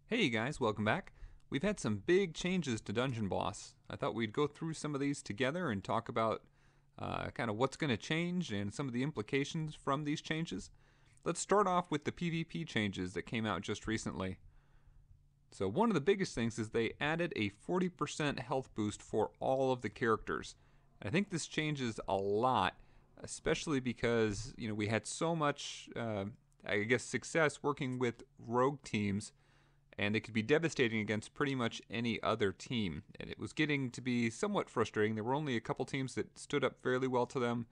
Hey you guys, welcome back. We've had some big changes to Dungeon Boss. I thought we'd go through some of these together and talk about kind of what's going to change and some of the implications from these changes. Let's start off with the PvP changes that came out just recently. So one of the biggest things is they added a 40% health boost for all of the characters. I think this changes a lot, especially because we had so much, I guess, success working with rogue teams, and they could be devastating against pretty much any other team. And it was getting to be somewhat frustrating. There were only a couple teams that stood up fairly well to them,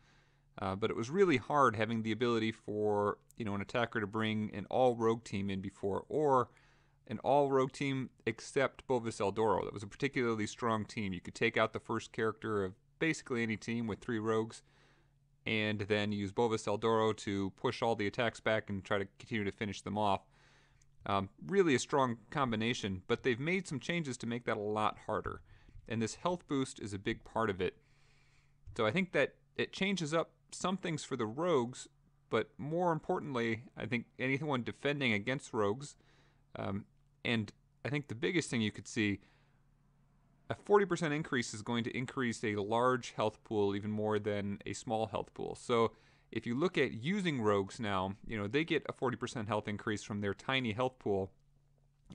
but it was really hard having the ability for an attacker to bring an all rogue team in before, or an all rogue team except Bovis Eldoro. That was a particularly strong team. You could take out the first character of basically any team with 3 rogues, and then use Bovis Eldoro to push all the attacks back and try to continue to finish them off. Really a strong combination, but they've made some changes to make that a lot harder. And this health boost is a big part of it. So I think that it changes up some things for the rogues, but more importantly, I think anyone defending against rogues, and I think the biggest thing you could see, a 40% increase is going to increase a large health pool even more than a small health pool. So if you look at using rogues now, they get a 40% health increase from their tiny health pool,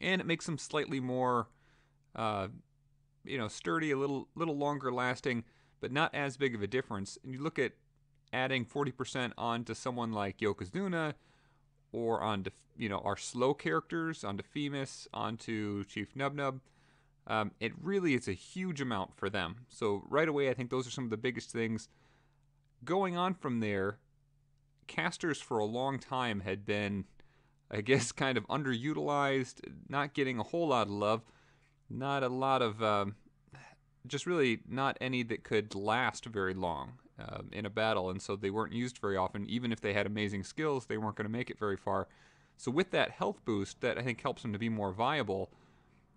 and it makes them slightly more, sturdy, a little longer lasting, but not as big of a difference. And you look at adding 40% onto someone like Yokozuna, or onto our slow characters, onto Femus, onto Chief Nubnub. It really is a huge amount for them. So right away, I think those are some of the biggest things. Going on from there, casters for a long time had been, I guess, kind of underutilized, not getting a whole lot of love, not a lot of, just really not any that could last very long in a battle, and so they weren't used very often. Even if they had amazing skills, they weren't going to make it very far. So with that health boost, that I think helps them to be more viable.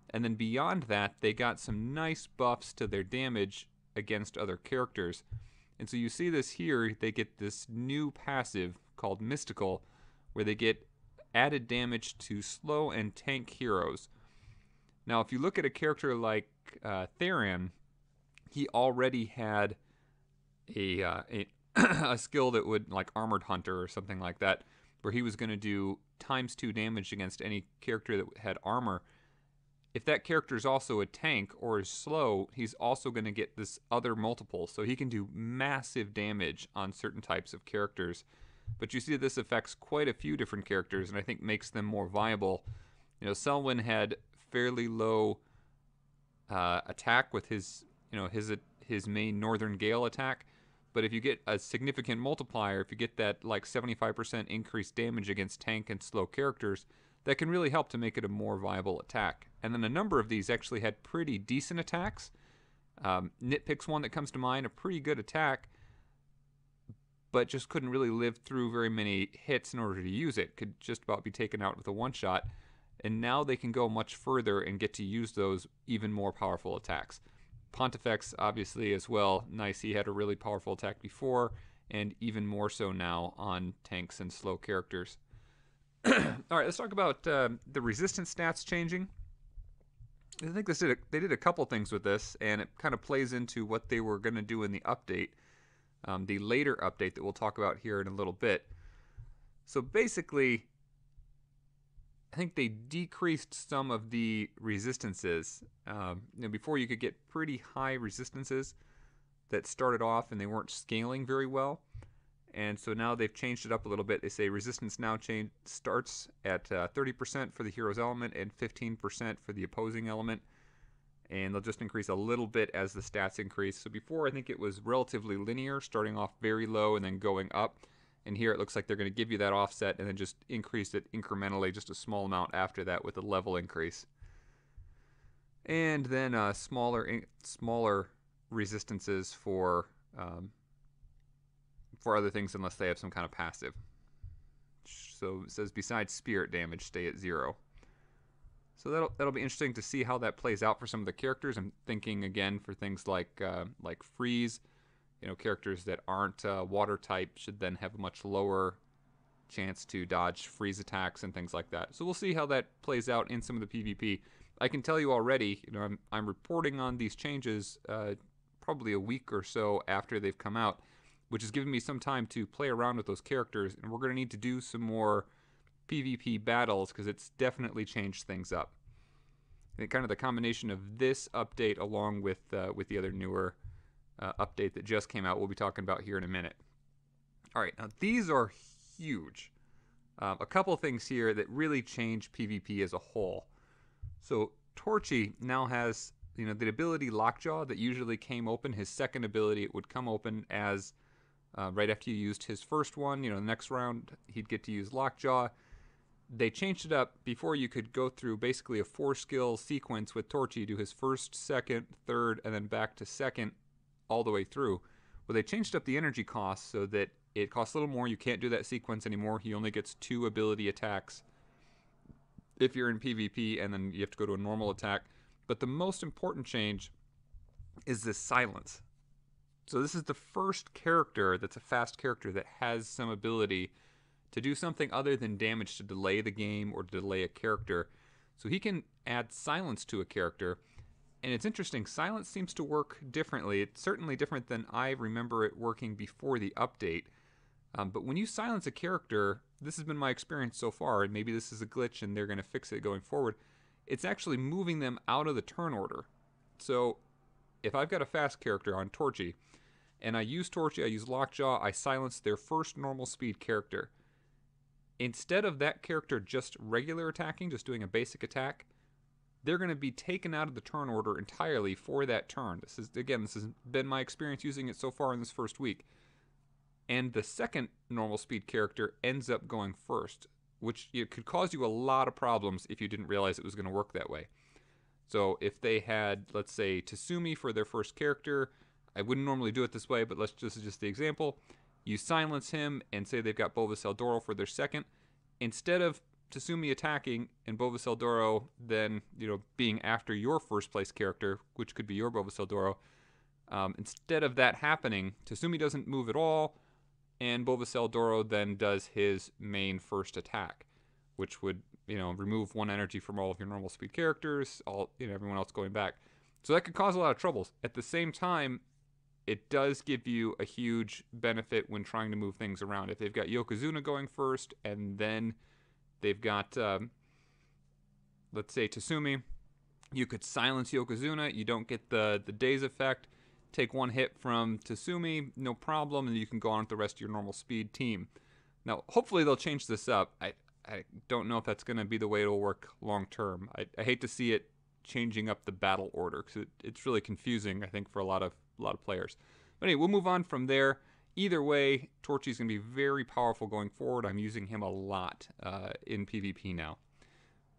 And then beyond that, they got some nice buffs to their damage against other characters. And so you see this here, they get this new passive called Mystical, where they get added damage to slow and tank heroes. Now, if you look at a character like Theron, he already had a skill that would, like Armored Hunter or something like that, where he was going to do ×2 damage against any character that had armor. If that character is also a tank or is slow, he's also going to get this other multiple, so he can do massive damage on certain types of characters. But you see this affects quite a few different characters, and I think makes them more viable. Selwyn had fairly low attack with his main Northern Gale attack, but if you get a significant multiplier, if you get that like 75% increased damage against tank and slow characters, that can really help to make it a more viable attack. And then a number of these actually had pretty decent attacks. Nitpick's one that comes to mind, a pretty good attack, but just couldn't really live through very many hits in order to use it. Could just about be taken out with a one-shot. And now they can go much further and get to use those even more powerful attacks. Pontifex, obviously, as well. Nice, he had a really powerful attack before, and even more so now on tanks and slow characters. All right, let's talk about the resistance stats changing. I think they did a couple things with this, and it kind of plays into what they were going to do in the update, the later update that we'll talk about here in a little bit. So basically, I think they decreased some of the resistances. Before you could get pretty high resistances that started off and they weren't scaling very well. And so now they've changed it up a little bit. They say resistance now starts at 30% for the hero's element and 15% for the opposing element. And they'll just increase a little bit as the stats increase. So before, I think it was relatively linear, starting off very low and then going up. And here it looks like they're going to give you that offset and then just increase it incrementally, just a small amount after that with a level increase. And then smaller resistances for other things unless they have some kind of passive. So it says besides spirit damage, stay at 0. So that'll be interesting to see how that plays out for some of the characters. I'm thinking again for things like freeze. Characters that aren't water type should then have a much lower chance to dodge freeze attacks and things like that. So we'll see how that plays out in some of the PvP. I can tell you already, I'm reporting on these changes probably a week or so after they've come out, which has given me some time to play around with those characters, and we're going to need to do some more PvP battles because it's definitely changed things up. And kind of the combination of this update along with the other newer update that just came out, we'll be talking about here in a minute. All right, now these are huge. A couple things here that really change PvP as a whole. So Torchy now has the ability Lockjaw that usually came open. His second ability, it would come open as right after you used his first one. The next round he'd get to use Lockjaw. They changed it up. Before, you could go through basically a 4-skill sequence with Torchy, do his first, second, third, and then back to second all the way through. Well, they changed up the energy cost so that it costs a little more. You can't do that sequence anymore. He only gets 2 ability attacks if you're in PvP, and then you have to go to a normal attack. But the most important change is this silence. So this is the first character that's a fast character that has some ability to do something other than damage to delay the game or to delay a character. So he can add silence to a character. And it's interesting, silence seems to work differently. It's certainly different than I remember it working before the update. But when you silence a character, this has been my experience so far, and maybe this is a glitch and they're going to fix it going forward, it's actually moving them out of the turn order. So if I've got a fast character on Torchy, and I use Torchy, I use Lockjaw, I silence their first normal speed character. Instead of that character just regular attacking, just doing a basic attack, they're going to be taken out of the turn order entirely for that turn. This has been my experience using it so far in this first week. And the second normal speed character ends up going first, which could cause you a lot of problems if you didn't realize it was going to work that way. So if they had, let's say, Tasumi for their first character, I wouldn't normally do it this way, but this is just the example. You silence him and say they've got Bovis Eldoro for their second. Instead of Tasumi attacking and Bovis Eldoro then, being after your first place character, which could be your Bovis Eldoro, instead of that happening, Tasumi doesn't move at all, and Bovis Eldoro then does his main first attack, which would, remove 1 energy from all of your normal speed characters, everyone else going back. So that could cause a lot of troubles. At the same time, it does give you a huge benefit when trying to move things around. If they've got Yokozuna going first, and then they've got, let's say, Tasumi, you could silence Yokozuna. You don't get the daze effect. Take 1 hit from Tasumi, no problem, and you can go on with the rest of your normal speed team. Now, hopefully they'll change this up. I don't know if that's going to be the way it'll work long term. I hate to see it changing up the battle order because it's really confusing, I think, for a lot of players. But anyway, we'll move on from there. Either way, Torchy's going to be very powerful going forward. I'm using him a lot in PvP now.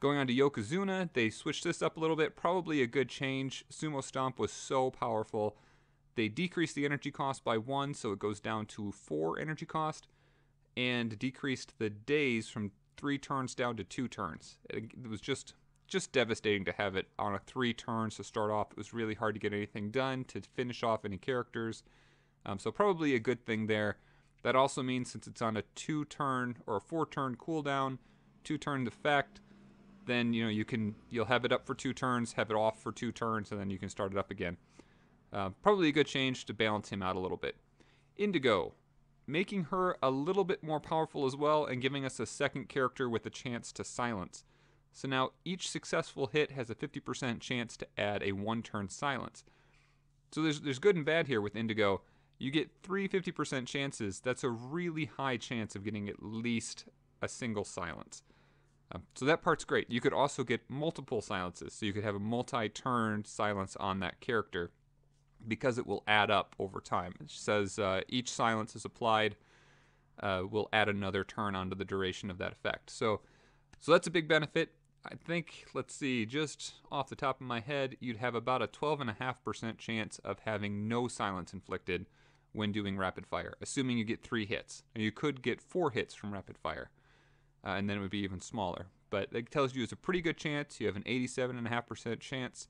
Going on to Yokozuna, they switched this up a little bit. Probably a good change. Sumo Stomp was so powerful. They decreased the energy cost by 1, so it goes down to 4 energy cost, and decreased the days from 3 turns down to 2 turns. It was just devastating to have it on a 3 turns to start off. It was really hard to get anything done, to finish off any characters. So probably a good thing there. That also means since it's on a 2-turn or a 4-turn cooldown, 2-turn effect, then you'll have it up for 2 turns, have it off for 2 turns, and then you can start it up again. Probably a good change to balance him out a little bit. Indigo, making her a little bit more powerful as well and giving us a second character with a chance to silence. So now each successful hit has a 50% chance to add a 1-turn silence. So there's good and bad here with Indigo. You get 3 50% chances. That's a really high chance of getting at least a single silence. So that part's great. You could also get multiple silences. So you could have a multi-turn silence on that character, because it will add up over time. It says each silence is applied will add another turn onto the duration of that effect. So that's a big benefit. I think, let's see, just off the top of my head, you'd have about a 12.5% chance of having no silence inflicted when doing rapid fire, assuming you get 3 hits. And you could get 4 hits from rapid fire, and then it would be even smaller. But it tells you it's a pretty good chance. You have an 87.5% chance,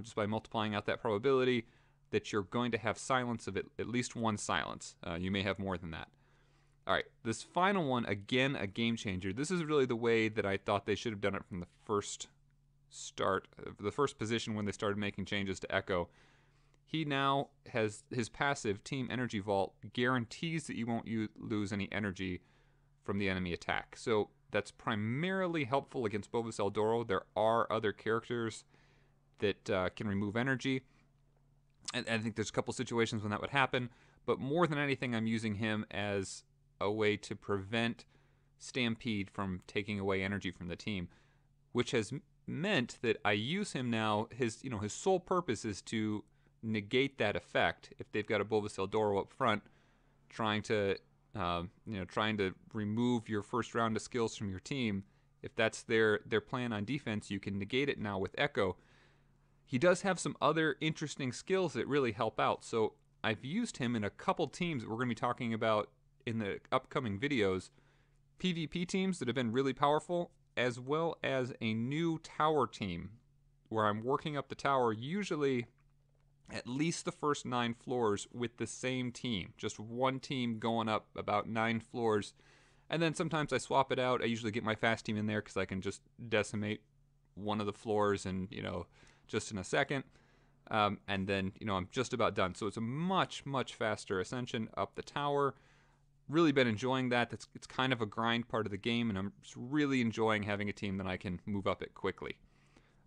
just by multiplying out that probability, that you're going to have silence of at least 1 silence. You may have more than that. All right, this final one, again, a game changer. This is really the way that I thought they should have done it from the first start, the first position when they started making changes to Echo. He now has his passive, Team Energy Vault, guarantees that you won't lose any energy from the enemy attack. So that's primarily helpful against Bovis Eldoro. There are other characters that can remove energy. And I think there's a couple situations when that would happen. But more than anything, I'm using him as a way to prevent Stampede from taking away energy from the team, which has meant that I use him now. His sole purpose is to negate that effect. If they've got a Bovis Eldoro up front, trying to remove your first round of skills from your team, if that's their plan on defense, you can negate it now with Echo. He does have some other interesting skills that really help out. So I've used him in a couple teams that we're going to be talking about in the upcoming videos. PvP teams that have been really powerful, as well as a new tower team where I'm working up the tower, usually at least the first 9 floors with the same team. Just one team going up about 9 floors. And then sometimes I swap it out. I usually get my fast team in there because I can just decimate one of the floors and, just in a second. And then, I'm just about done. So it's a much, much faster ascension up the tower. Really been enjoying that. It's kind of a grind part of the game, and I'm just really enjoying having a team that I can move up it quickly.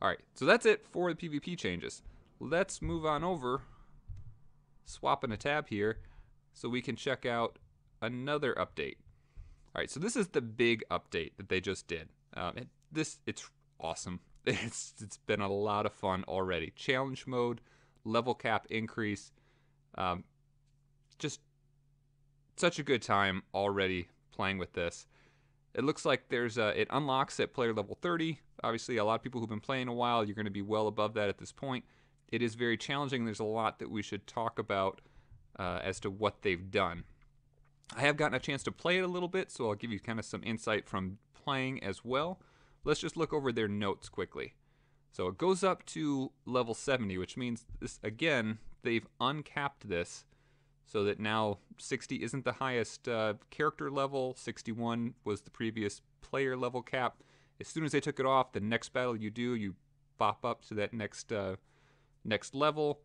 All right, so that's it for the PvP changes. Let's move on over, swapping a tab here, so we can check out another update. All right, so this is the big update that they just did. It's awesome. It's been a lot of fun already. Challenge mode, level cap increase, just such a good time already playing with this. It looks like it unlocks at player level 30. Obviously, a lot of people who've been playing a while, you're going to be well above that at this point. It is very challenging. There's a lot that we should talk about as to what they've done. I have gotten a chance to play it a little bit, so I'll give you kind of some insight from playing as well. Let's just look over their notes quickly. So it goes up to level 70, which means this, again, they've uncapped this so that now 60 isn't the highest character level. 61 was the previous player level cap. As soon as they took it off, the next battle you do, you pop up to that next level.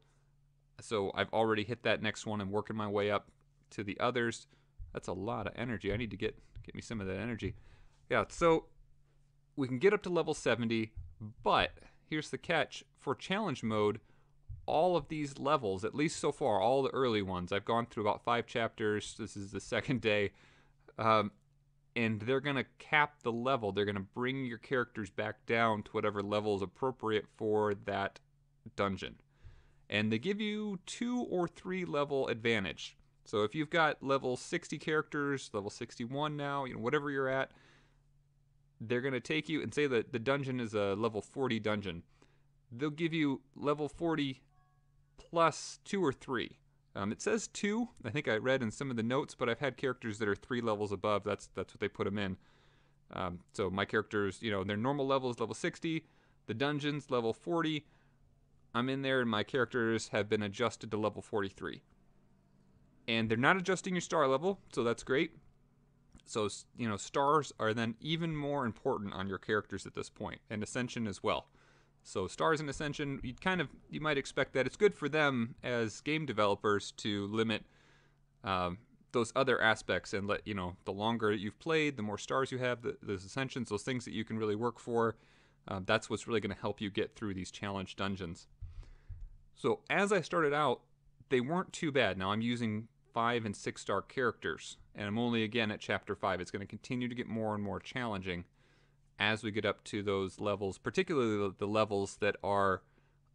So I've already hit that next one and working my way up to the others. That's a lot of energy. I need to get me some of that energy. Yeah, so we can get up to level 70, but here's the catch. For challenge mode, all of these levels, at least so far, all the early ones, I've gone through about 5 chapters. This is the second day. And they're going to cap the level. They're going to bring your characters back down to whatever level is appropriate for that dungeon. And they give you 2 or 3 level advantage. So if you've got level 60 characters, level 61 now, whatever you're at, they're going to take you and say that the dungeon is a level 40 dungeon. They'll give you level 40 plus 2 or 3. It says 2, I think I read in some of the notes, but I've had characters that are 3 levels above. That's what they put them in. So my characters, their normal level is level 60. The dungeon's level 40. I'm in there and my characters have been adjusted to level 43. And they're not adjusting your star level, so that's great. So, stars are then even more important on your characters at this point, and Ascension as well. So stars and Ascension, you might expect that. It's good for them as game developers to limit those other aspects and let, the longer you've played, the more stars you have, those Ascensions, those things that you can really work for. That's what's really going to help you get through these challenge dungeons. So as I started out, they weren't too bad. Now I'm using 5 and 6 star characters, and I'm only again at chapter 5. It's going to continue to get more and more challenging as we get up to those levels, particularly the levels that are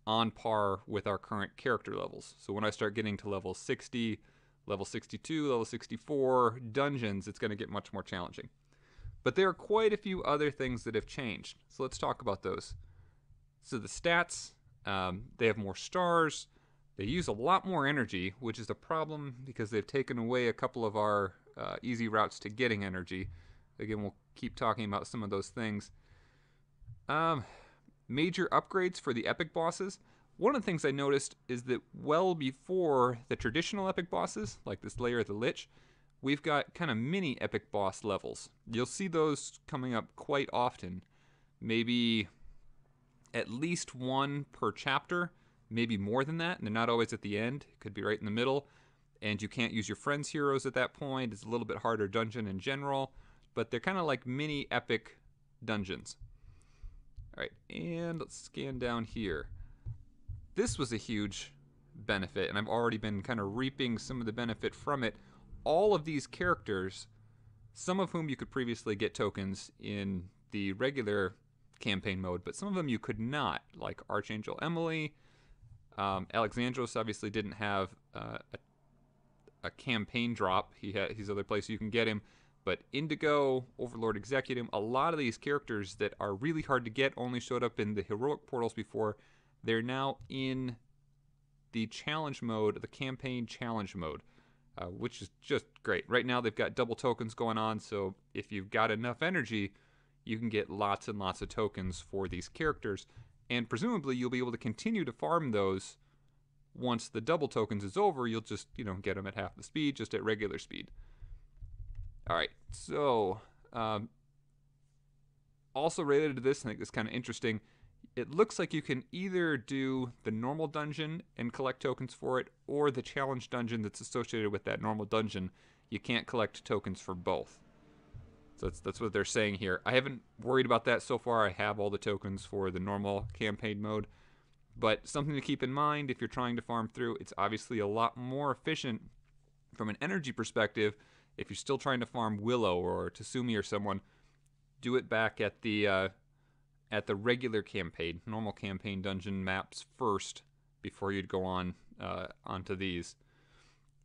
on par with our current character levels. So when I start getting to level 60, level 62, level 64 dungeons, it's going to get much more challenging. But there are quite a few other things that have changed. So let's talk about those. So the stats, they have more stars. They use a lot more energy, which is a problem because they've taken away a couple of our easy routes to getting energy. Again, we'll keep talking about some of those things. Major upgrades for the epic bosses. One of the things I noticed is that well before the traditional epic bosses, like this Lair of the Lich, we've got kind of mini epic boss levels. You'll see those coming up quite often. Maybe at least one per chapter, maybe more than that, and they're not always at the end. It could be right in the middle, and you can't use your friend's heroes at that point. It's a little bit harder dungeon in general, but they're kind of like mini epic dungeons. All right, and let's scan down here. This was a huge benefit, and I've already been kind of reaping some of the benefit from it. All of these characters, some of whom you could previously get tokens in the regular campaign mode, but some of them you could not, like Archangel Emily. Alexandros obviously didn't have a campaign drop. He's other places you can get him, but Indigo, Overlord Executive, a lot of these characters that are really hard to get only showed up in the heroic portals before. They're now in the challenge mode, the campaign challenge mode, which is just great. Right now they've got double tokens going on, so if you've got enough energy, you can get lots and lots of tokens for these characters, and presumably you'll be able to continue to farm those once the double tokens is over. You'll just, get them at half the speed, just at regular speed. All right, so also related to this, I think this is kind of interesting. It looks like you can either do the normal dungeon and collect tokens for it, or the challenge dungeon that's associated with that normal dungeon. You can't collect tokens for both. So that's what they're saying here. I haven't worried about that so far. I have all the tokens for the normal campaign mode. But something to keep in mind if you're trying to farm through, it's obviously a lot more efficient from an energy perspective. If you're still trying to farm Willow or Tasumi or someone, do it back at the regular campaign, normal campaign dungeon maps first before you'd go on onto these.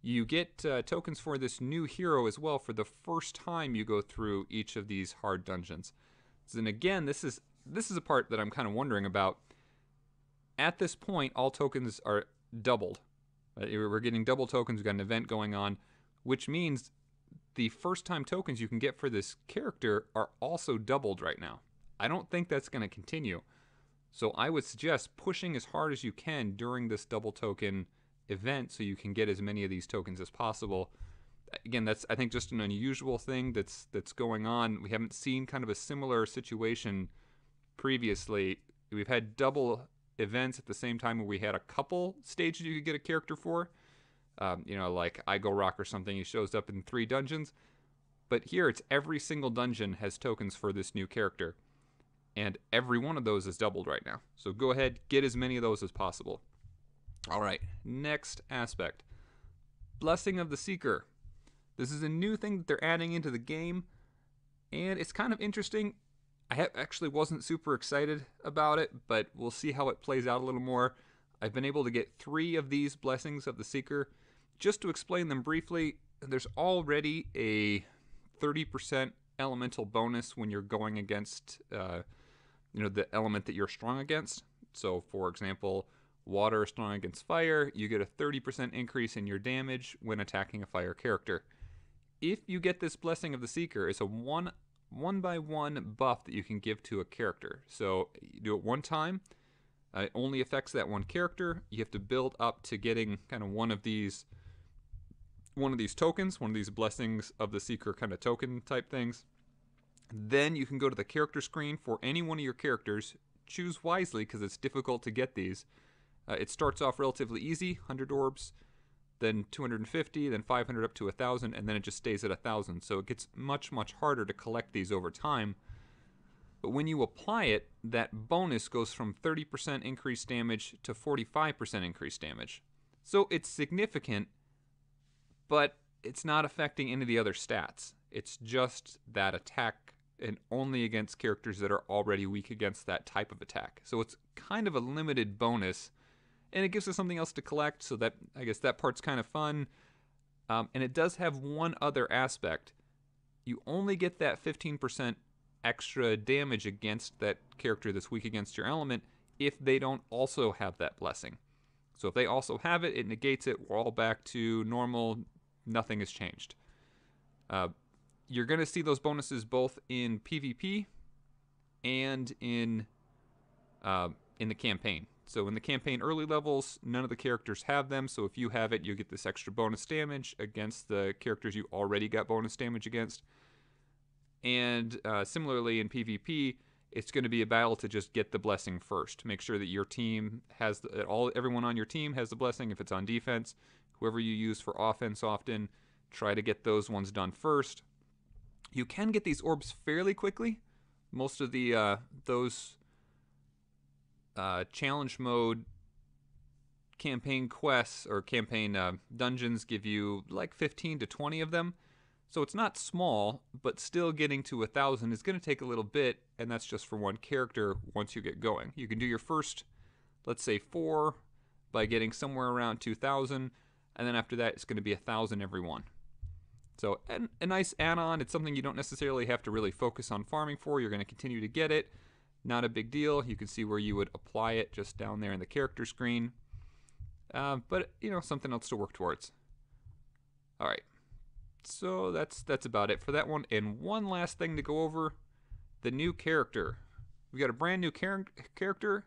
You get tokens for this new hero as well for the first time you go through each of these hard dungeons. And again, this is a part that I'm kind of wondering about. At this point, all tokens are doubled. We're getting double tokens. We've got an event going on, which means the first time tokens you can get for this character are also doubled right now. I don't think that's going to continue. So I would suggest pushing as hard as you can during this double token event so you can get as many of these tokens as possible. Again, that's, I think, just an unusual thing that's going on. We haven't seen kind of a similar situation previously. We've had double events at the same time where we had a couple stages you could get a character for. Like Igorok or something, he shows up in 3 dungeons. But here it's every single dungeon has tokens for this new character. And every one of those is doubled right now. So go ahead, get as many of those as possible. All right, next aspect. Blessing of the Seeker. This is a new thing that they're adding into the game, and it's kind of interesting. I actually wasn't super excited about it, but we'll see how it plays out a little more. I've been able to get 3 of these Blessings of the Seeker. Just to explain them briefly, there's already a 30% elemental bonus when you're going against the element that you're strong against. So, for example, water is strong against fire. You get a 30% increase in your damage when attacking a fire character. If you get this Blessing of the Seeker, it's a one-by-one buff that you can give to a character. So you do it one time. It only affects that one character. You have to build up to getting kind of one of these tokens, one of these Blessings of the Seeker kind of token type things. Then you can go to the character screen for any one of your characters. Choose wisely because it's difficult to get these. It starts off relatively easy, 100 orbs, then 250, then 500 up to 1,000, and then it just stays at 1,000. So it gets much, much harder to collect these over time. But when you apply it, that bonus goes from 30% increased damage to 45% increased damage. So it's significant, but it's not affecting any of the other stats. It's just that attack, and only against characters that are already weak against that type of attack. So it's kind of a limited bonus, and it gives us something else to collect, so that, I guess that part's kind of fun. And it does have one other aspect. You only get that 15% extra damage against that character that's weak against your element if they don't also have that blessing. So if they also have it, it negates it. We're all back to normal. Nothing has changed. You're going to see those bonuses both in PvP and in the campaign. So in the campaign early levels, none of the characters have them. So if you have it, you get this extra bonus damage against the characters you already got bonus damage against. And similarly in PvP, it's going to be a battle to just get the blessing first. Make sure that your team has everyone on your team has the blessing. If it's on defense, whoever you use for offense often, try to get those ones done first. You can get these orbs fairly quickly. Most of the those challenge mode campaign quests or campaign dungeons give you like 15 to 20 of them. So it's not small, but still getting to 1,000 is going to take a little bit, and that's just for one character once you get going. You can do your first, let's say 4, by getting somewhere around 2,000, and then after that it's going to be 1,000 every one. So a nice add-on. It's something you don't necessarily have to really focus on farming for. You're going to continue to get it. Not a big deal. You can see where you would apply it just down there in the character screen. But, you know, something else to work towards. All right. So that's about it for that one. And one last thing to go over, the new character. We got a brand new character,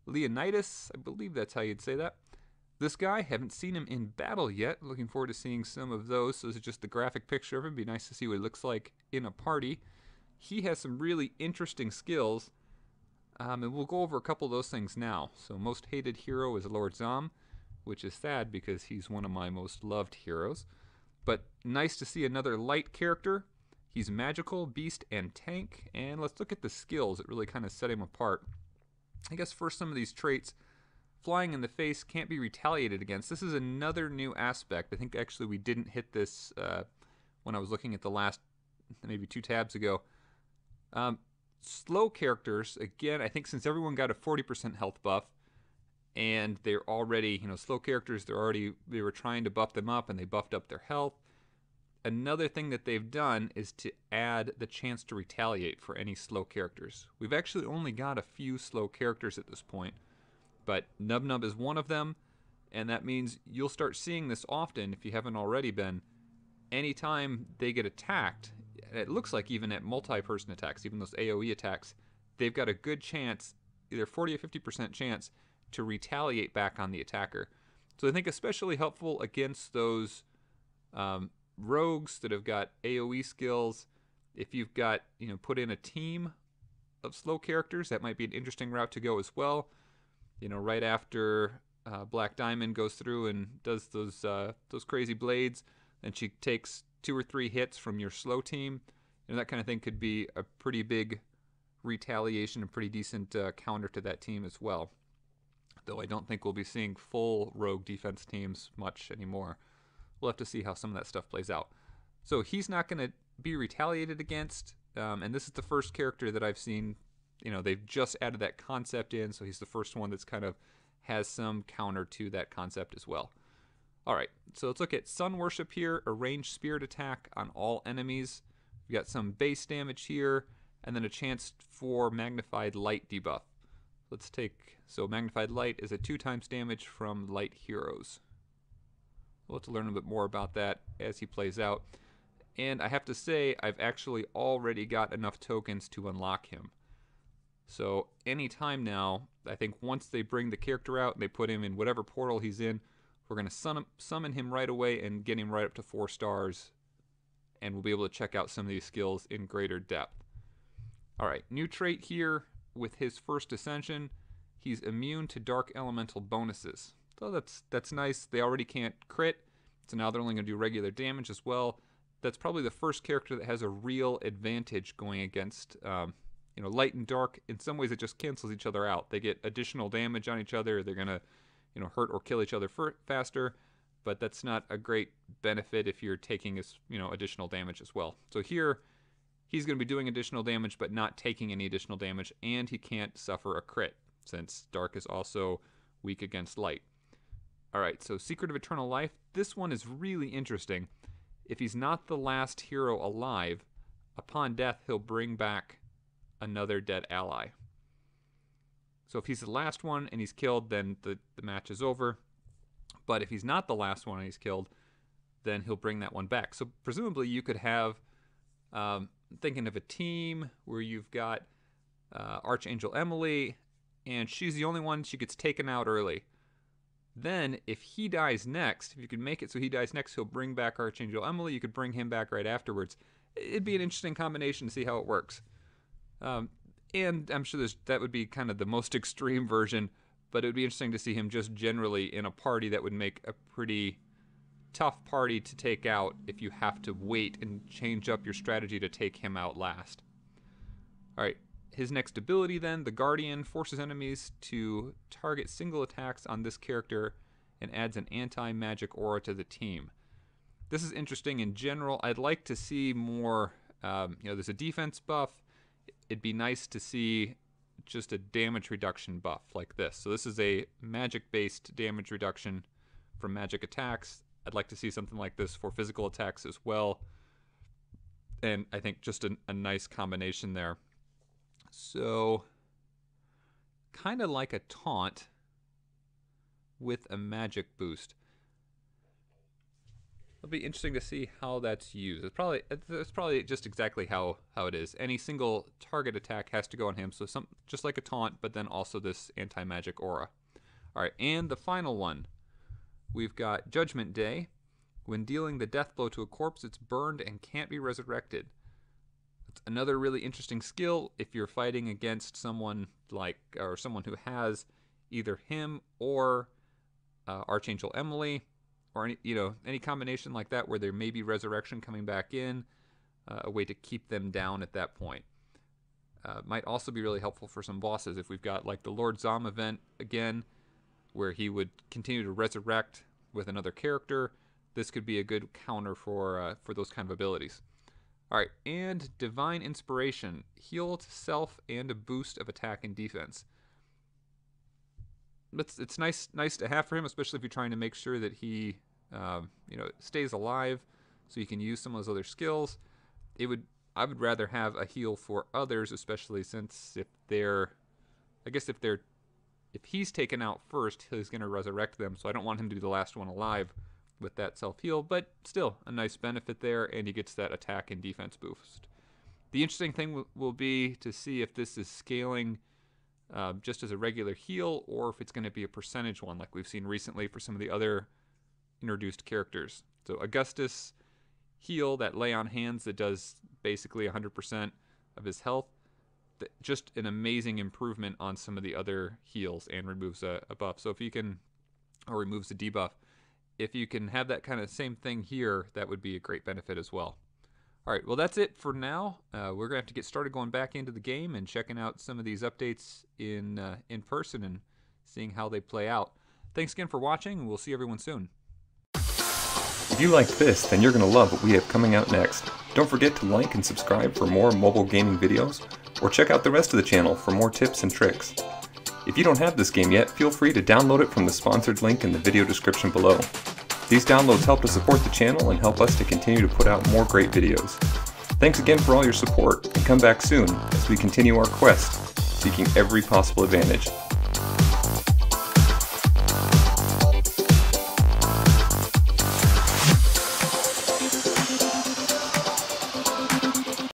Leonidas. I believe that's how you'd say that. This guy, haven't seen him in battle yet. Looking forward to seeing some of those. So this is just the graphic picture of him. Be nice to see what he looks like in a party. He has some really interesting skills. And we'll go over a couple of those things now. So most hated hero is Lord Zom, which is sad because he's one of my most loved heroes. But nice to see another light character. He's magical, beast, and tank. And let's look at the skills that really kind of set him apart. I guess first some of these traits. Flying in the face can't be retaliated against. This is another new aspect. I think actually we didn't hit this when I was looking at the last maybe 2 tabs ago. Slow characters, again, I think since everyone got a 40% health buff, and they're already, you know, slow characters, they were trying to buff them up, and they buffed up their health. Another thing that they've done is to add the chance to retaliate for any slow characters. We've actually only got a few slow characters at this point, but Nub Nub is one of them, and that means you'll start seeing this often, if you haven't already been. Anytime they get attacked, it looks like even at multi-person attacks, even those AoE attacks, they've got a good chance, either 40 or 50% chance, to retaliate back on the attacker. So I think especially helpful against those rogues that have got AoE skills. If you've got, you know, put in a team of slow characters, that might be an interesting route to go as well. You know, right after Black Diamond goes through and does those crazy blades, and she takes 2 or 3 hits from your slow team, and that kind of thing could be a pretty big retaliation, a pretty decent counter to that team as well. Though I don't think we'll be seeing full rogue defense teams much anymore. We'll have to see how some of that stuff plays out. So he's not going to be retaliated against, and this is the first character that I've seen. You know, they've just added that concept in, so he's the first one that's kind of has some counter to that concept as well. All right, so let's look at Sun Worship here, a ranged spirit attack on all enemies. We got some base damage here, and then a chance for Magnified Light debuff. Let's take, so Magnified Light is a 2 times damage from light heroes. We'll have to learn a bit more about that as he plays out. And I have to say, I've actually already got enough tokens to unlock him. So anytime now, I think once they bring the character out and they put him in whatever portal he's in, we're going to summon him right away and get him right up to 4 stars. And we'll be able to check out some of these skills in greater depth. All right, new trait here with his first ascension. He's immune to dark elemental bonuses. So that's nice. They already can't crit, so now they're only going to do regular damage as well. That's probably the first character that has a real advantage going against you know, light and dark. In some ways, it just cancels each other out. They get additional damage on each other. They're going to, you know, hurt or kill each other faster, but that's not a great benefit if you're taking, you know, additional damage as well. So here, he's going to be doing additional damage, but not taking any additional damage, and he can't suffer a crit, since dark is also weak against light. All right, so Secret of Eternal Life. This one is really interesting. If he's not the last hero alive, upon death, he'll bring back another dead ally. So if he's the last one and he's killed, then the match is over. But if he's not the last one and he's killed, then he'll bring that one back. So presumably you could have, thinking of a team where you've got Archangel Emily and she's the only one. She gets taken out early. Then, if he dies next, if you can make it so he dies next, he'll bring back Archangel Emily. You could bring him back right afterwards. It'd be an interesting combination to see how it works. And I'm sure that would be kind of the most extreme version, but it would be interesting to see him just generally in a party that would make a pretty tough party to take out if you have to wait and change up your strategy to take him out last. Alright, his next ability then, the Guardian, forces enemies to target single attacks on this character and adds an anti-magic aura to the team. This is interesting in general. I'd like to see more, there's a defense buff. It'd be nice to see just a damage reduction buff like this. So this is a magic-based damage reduction from magic attacks. I'd like to see something like this for physical attacks as well. And I think just a nice combination there. So, kind of like a taunt with a magic boost. It'll be interesting to see how that's used. It's probably just exactly how it is. Any single target attack has to go on him, so just like a taunt, but then also this anti-magic aura. Alright, and the final one. We've got Judgment Day. When dealing the death blow to a corpse, it's burned and can't be resurrected. It's another really interesting skill if you're fighting against someone someone who has either him or Archangel Emily, or any combination like that where there may be resurrection coming back in, a way to keep them down at that point. Might also be really helpful for some bosses if we've got like the Lord Zom event again, where he would continue to resurrect with another character. This could be a good counter for those kind of abilities. Alright, and Divine Inspiration. Heal to self and a boost of attack and defense. It's nice to have for him, especially if you're trying to make sure that he stays alive so you can use some of those other skills. I would rather have a heal for others, especially since if he's taken out first, he's going to resurrect them, so I don't want him to be the last one alive with that self-heal, but still a nice benefit there, and he gets that attack and defense boost. The interesting thing will be to see if this is scaling just as a regular heal, or if it's going to be a percentage one like we've seen recently for some of the other introduced characters. So Augustus heal, that lay on hands that does basically 100% of his health, just an amazing improvement on some of the other heals, and removes a buff. So if you can, or removes a debuff, if you can have that kind of same thing here, that would be a great benefit as well. Alright, well that's it for now. We're going to have to get started going back into the game and checking out some of these updates in person and seeing how they play out. Thanks again for watching, and we'll see everyone soon. If you like this, then you're going to love what we have coming out next. Don't forget to like and subscribe for more mobile gaming videos, or check out the rest of the channel for more tips and tricks. If you don't have this game yet, feel free to download it from the sponsored link in the video description below. These downloads help to support the channel and help us to continue to put out more great videos. Thanks again for all your support, and come back soon as we continue our quest, seeking every possible advantage.